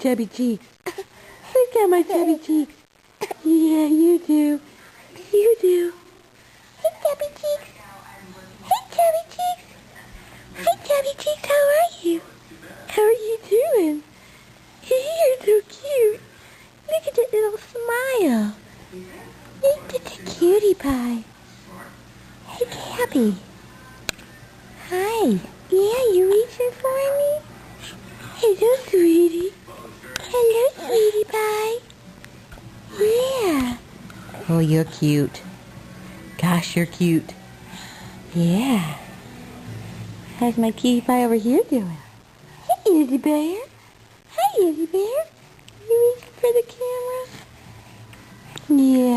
chubby cheeks. Look at my chubby cheeks. Yeah, you do. You do. Hey, chubby cheeks. Hey, chubby cheeks. Hey, chubby cheeks, how are you? How are you doing? You're so cute. Look at that little smile. Look at the cutie pie. Hey, Gabby. Hi. Yeah, you reaching for me? Hello, sweetie. Hello, sweetie pie. Yeah. Oh, you're cute. Gosh, you're cute. Yeah. How's my cutie pie over here doing? Hey, Izzy Bear. Hi, Izzy Bear. You reaching for the camera? Yeah.